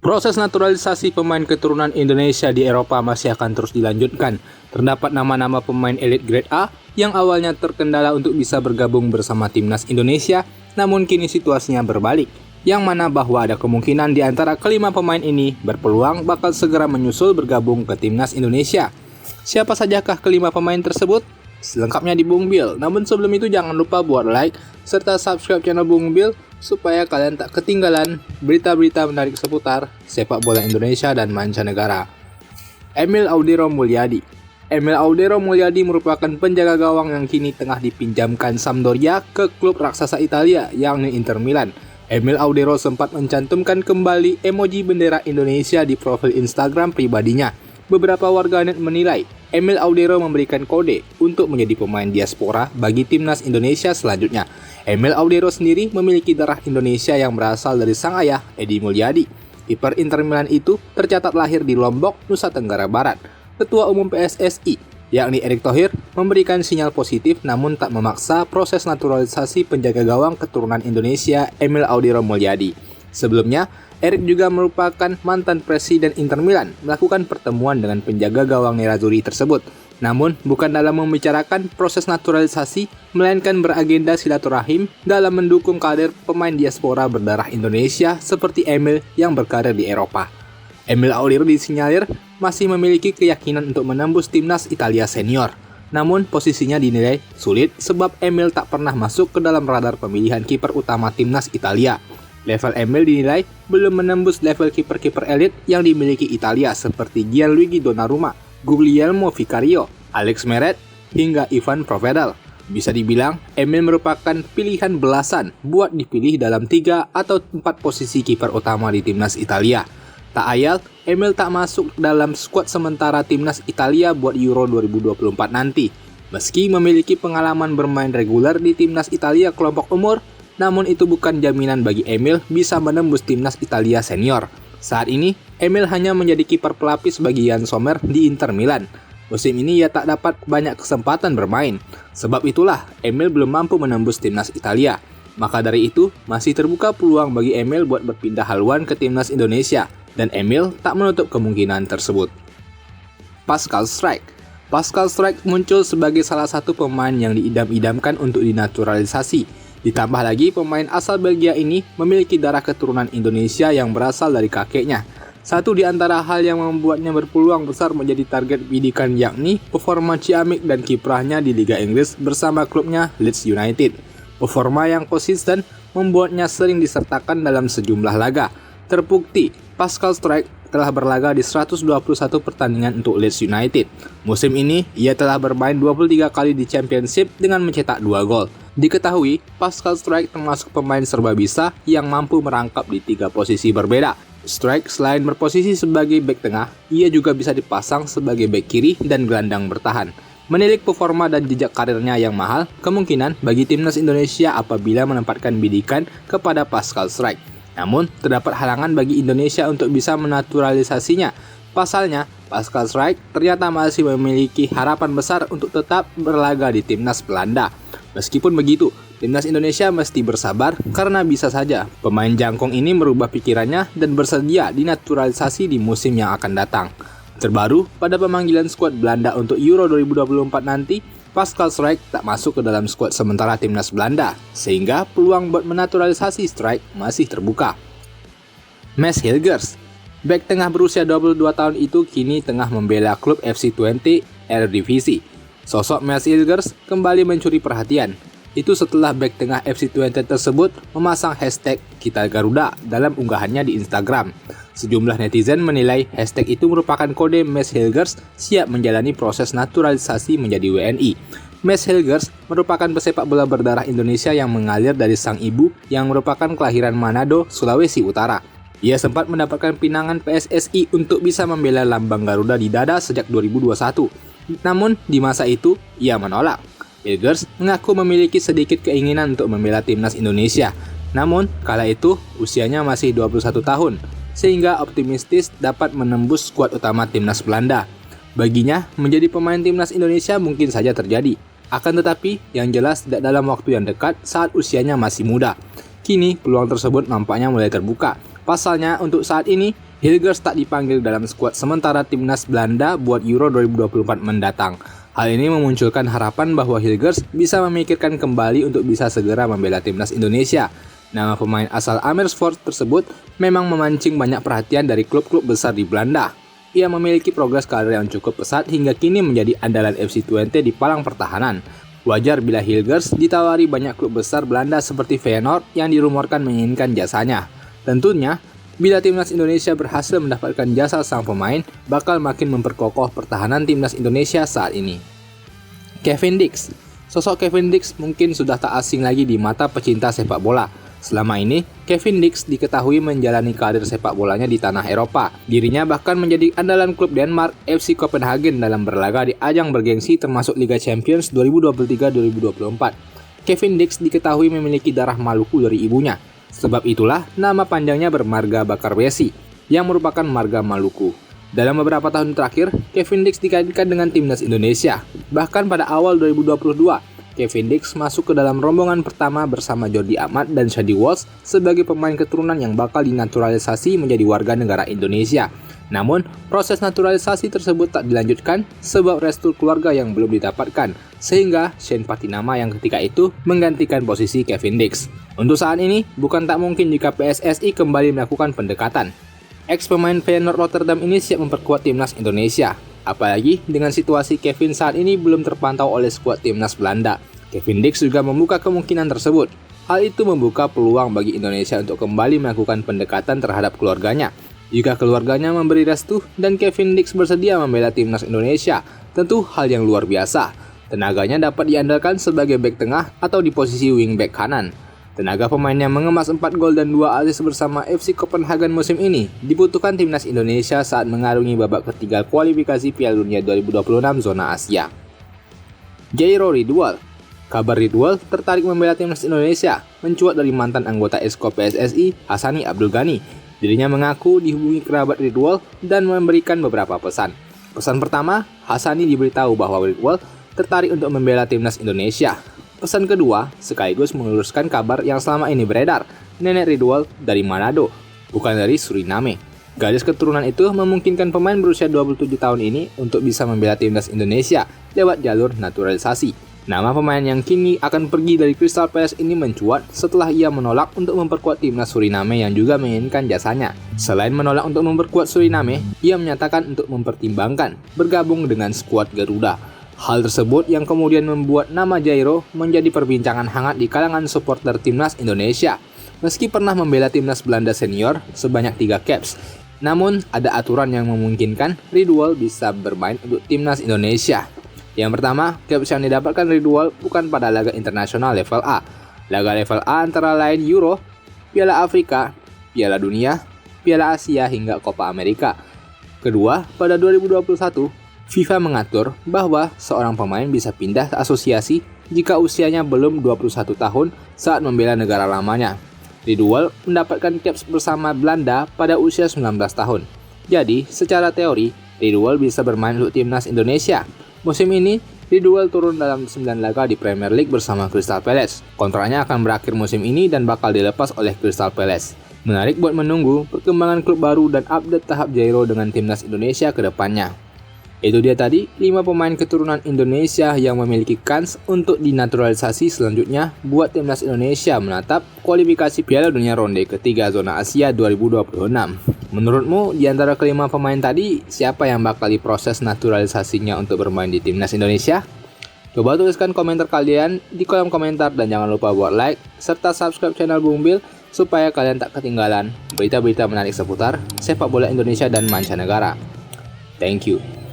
Proses naturalisasi pemain keturunan Indonesia di Eropa masih akan terus dilanjutkan. Terdapat nama-nama pemain elit grade A yang awalnya terkendala untuk bisa bergabung bersama timnas Indonesia, namun kini situasinya berbalik, yang mana bahwa ada kemungkinan di antara kelima pemain ini berpeluang bakal segera menyusul bergabung ke timnas Indonesia. Siapa sajakah kelima pemain tersebut? Selengkapnya di Bung Bill. Namun sebelum itu jangan lupa buat like serta subscribe channel Bung Bill supaya kalian tak ketinggalan berita-berita menarik seputar sepak bola Indonesia dan mancanegara. Emil Audero Mulyadi. Emil Audero Mulyadi merupakan penjaga gawang yang kini tengah dipinjamkan Sampdoria ke klub raksasa Italia yakni Inter Milan. Emil Audero sempat mencantumkan kembali emoji bendera Indonesia di profil Instagram pribadinya. Beberapa warganet menilai Emil Audero memberikan kode untuk menjadi pemain diaspora bagi timnas Indonesia selanjutnya. Emil Audero sendiri memiliki darah Indonesia yang berasal dari sang ayah, Edi Mulyadi. Kiper Inter Milan itu tercatat lahir di Lombok, Nusa Tenggara Barat. Ketua Umum PSSI, yakni Erick Thohir, memberikan sinyal positif namun tak memaksa proses naturalisasi penjaga gawang keturunan Indonesia Emil Audero Mulyadi. Sebelumnya, Erick juga merupakan mantan presiden Inter Milan melakukan pertemuan dengan penjaga gawang Nerazzurri tersebut. Namun, bukan dalam membicarakan proses naturalisasi, melainkan beragenda silaturahim dalam mendukung kader pemain diaspora berdarah Indonesia seperti Emil yang berkarir di Eropa. Emil Audero disinyalir masih memiliki keyakinan untuk menembus timnas Italia senior. Namun, posisinya dinilai sulit sebab Emil tak pernah masuk ke dalam radar pemilihan kiper utama timnas Italia. Level Emil dinilai belum menembus level kiper-kiper elit yang dimiliki Italia seperti Gianluigi Donnarumma, Guglielmo Vicario, Alex Meret, hingga Ivan Provedel. Bisa dibilang, Emil merupakan pilihan belasan buat dipilih dalam 3 atau 4 posisi kiper utama di timnas Italia. Tak ayal, Emil tak masuk dalam skuad sementara timnas Italia buat Euro 2024 nanti. Meski memiliki pengalaman bermain reguler di timnas Italia kelompok umur, namun itu bukan jaminan bagi Emil bisa menembus timnas Italia senior. Saat ini, Emil hanya menjadi kiper pelapis bagi Yann Sommer di Inter Milan. Musim ini ia tak dapat banyak kesempatan bermain. Sebab itulah, Emil belum mampu menembus timnas Italia. Maka dari itu, masih terbuka peluang bagi Emil buat berpindah haluan ke timnas Indonesia. Dan Emil tak menutup kemungkinan tersebut. Pascal Struijk. Pascal Struijk muncul sebagai salah satu pemain yang diidam-idamkan untuk dinaturalisasi. Ditambah lagi pemain asal Belgia ini memiliki darah keturunan Indonesia yang berasal dari kakeknya. Satu di antara hal yang membuatnya berpeluang besar menjadi target bidikan yakni performa ciamik dan kiprahnya di Liga Inggris bersama klubnya Leeds United. Performa yang konsisten membuatnya sering disertakan dalam sejumlah laga. Terbukti, Pascal Struijk telah berlaga di 121 pertandingan untuk Leeds United. Musim ini, ia telah bermain 23 kali di Championship dengan mencetak 2 gol. Diketahui, Pascal Struijk termasuk pemain serba bisa yang mampu merangkap di 3 posisi berbeda. Struijk selain berposisi sebagai bek tengah, ia juga bisa dipasang sebagai bek kiri dan gelandang bertahan. Menilik performa dan jejak karirnya yang mahal, kemungkinan bagi timnas Indonesia apabila menempatkan bidikan kepada Pascal Struijk. Namun, terdapat halangan bagi Indonesia untuk bisa menaturalisasinya. Pasalnya, Pascal Struijk ternyata masih memiliki harapan besar untuk tetap berlaga di timnas Belanda. Meskipun begitu, timnas Indonesia mesti bersabar karena bisa saja pemain jangkung ini merubah pikirannya dan bersedia dinaturalisasi di musim yang akan datang. Terbaru, pada pemanggilan skuad Belanda untuk Euro 2024 nanti, Pascal Struijk tak masuk ke dalam skuad sementara timnas Belanda, sehingga peluang buat menaturalisasi Struijk masih terbuka. Mads Hilgers. Bek tengah berusia 22 tahun itu kini tengah membela klub FC Twente Eredivisie. Sosok Mads Hilgers kembali mencuri perhatian. Itu setelah bek tengah FC Twente tersebut memasang hashtag Kita Garuda dalam unggahannya di Instagram. Sejumlah netizen menilai hashtag itu merupakan kode Mads Hilgers siap menjalani proses naturalisasi menjadi WNI. Mads Hilgers merupakan pesepak bola berdarah Indonesia yang mengalir dari sang ibu yang merupakan kelahiran Manado, Sulawesi Utara. Ia sempat mendapatkan pinangan PSSI untuk bisa membela lambang Garuda di dada sejak 2021. Namun, di masa itu, ia menolak. Hilgers mengaku memiliki sedikit keinginan untuk membela timnas Indonesia. Namun, kala itu usianya masih 21 tahun, sehingga optimistis dapat menembus skuad utama timnas Belanda. Baginya, menjadi pemain timnas Indonesia mungkin saja terjadi. Akan tetapi, yang jelas tidak dalam waktu yang dekat saat usianya masih muda. Kini, peluang tersebut nampaknya mulai terbuka. Pasalnya, untuk saat ini, Hilgers tak dipanggil dalam skuad sementara timnas Belanda buat Euro 2024 mendatang. Hal ini memunculkan harapan bahwa Hilgers bisa memikirkan kembali untuk bisa segera membela timnas Indonesia. Nama pemain asal Amersfoort tersebut memang memancing banyak perhatian dari klub-klub besar di Belanda. Ia memiliki progres karir yang cukup pesat hingga kini menjadi andalan FC Twente di palang pertahanan. Wajar bila Hilgers ditawari banyak klub besar Belanda seperti Feyenoord yang dirumorkan menginginkan jasanya. Tentunya, bila timnas Indonesia berhasil mendapatkan jasa sang pemain, bakal makin memperkokoh pertahanan timnas Indonesia saat ini. Kevin Dix. Sosok Kevin Dix mungkin sudah tak asing lagi di mata pecinta sepak bola. Selama ini, Kevin Dix diketahui menjalani karir sepak bolanya di tanah Eropa. Dirinya bahkan menjadi andalan klub Denmark FC Copenhagen dalam berlaga di ajang bergengsi termasuk Liga Champions 2023-2024. Kevin Dix diketahui memiliki darah Maluku dari ibunya. Sebab itulah nama panjangnya bermarga Bakar Besi, yang merupakan marga Maluku. Dalam beberapa tahun terakhir, Kevin Dix dikaitkan dengan timnas Indonesia. Bahkan pada awal 2022, Kevin Dix masuk ke dalam rombongan pertama bersama Jordi Amat dan Shady Walsh sebagai pemain keturunan yang bakal dinaturalisasi menjadi warga negara Indonesia. Namun, proses naturalisasi tersebut tak dilanjutkan sebab restu keluarga yang belum didapatkan, sehingga Shane Patinama yang ketika itu menggantikan posisi Kevin Dix. Untuk saat ini, bukan tak mungkin jika PSSI kembali melakukan pendekatan. Ex pemain Feyenoord Rotterdam ini siap memperkuat timnas Indonesia. Apalagi dengan situasi Kevin saat ini belum terpantau oleh skuad timnas Belanda. Kevin Dix juga membuka kemungkinan tersebut. Hal itu membuka peluang bagi Indonesia untuk kembali melakukan pendekatan terhadap keluarganya. Jika keluarganya memberi restu dan Kevin Dix bersedia membela timnas Indonesia, tentu hal yang luar biasa. Tenaganya dapat diandalkan sebagai bek tengah atau di posisi wingback kanan. Tenaga pemain yang mengemas 4 gol dan 2 assist bersama FC Copenhagen musim ini dibutuhkan timnas Indonesia saat mengarungi babak ketiga kualifikasi Piala Dunia 2026 zona Asia. Jairo Ridwal. Kabar Ridwal tertarik membela timnas Indonesia mencuat dari mantan anggota Esko PSSI Hassani Abdul Ghani. Dirinya mengaku dihubungi kerabat Ridwal dan memberikan beberapa pesan. Pesan pertama, Hassani diberitahu bahwa Ridwal tertarik untuk membela timnas Indonesia. Pesan kedua, sekaligus meluruskan kabar yang selama ini beredar, nenek Ridwal dari Manado, bukan dari Suriname. Garis keturunan itu memungkinkan pemain berusia 27 tahun ini untuk bisa membela timnas Indonesia lewat jalur naturalisasi. Nama pemain yang kini akan pergi dari Crystal Palace ini mencuat setelah ia menolak untuk memperkuat timnas Suriname yang juga menginginkan jasanya. Selain menolak untuk memperkuat Suriname, ia menyatakan untuk mempertimbangkan bergabung dengan skuad Garuda. Hal tersebut yang kemudian membuat nama Jairo menjadi perbincangan hangat di kalangan supporter timnas Indonesia. Meski pernah membela timnas Belanda senior sebanyak 3 caps, namun ada aturan yang memungkinkan Ridwal bisa bermain untuk timnas Indonesia. Yang pertama, caps yang didapatkan Ridwal bukan pada laga internasional level A. Laga level A antara lain Euro, Piala Afrika, Piala Dunia, Piala Asia hingga Copa America. Kedua, pada 2021, FIFA mengatur bahwa seorang pemain bisa pindah ke asosiasi jika usianya belum 21 tahun saat membela negara lamanya. Ridwal mendapatkan caps bersama Belanda pada usia 19 tahun. Jadi, secara teori, Ridwal bisa bermain untuk timnas Indonesia. Musim ini, Ridwal turun dalam 9 laga di Premier League bersama Crystal Palace. Kontraknya akan berakhir musim ini dan bakal dilepas oleh Crystal Palace. Menarik buat menunggu perkembangan klub baru dan update tahap Jairo dengan timnas Indonesia ke depannya. Itu dia tadi 5 pemain keturunan Indonesia yang memiliki kans untuk dinaturalisasi selanjutnya buat timnas Indonesia menatap kualifikasi Piala Dunia ronde ketiga zona Asia 2026. Menurutmu di antara kelima pemain tadi siapa yang bakal diproses naturalisasinya untuk bermain di timnas Indonesia? Coba tuliskan komentar kalian di kolom komentar dan jangan lupa buat like serta subscribe channel Bung Bil supaya kalian tak ketinggalan berita-berita menarik seputar sepak bola Indonesia dan mancanegara. Thank you.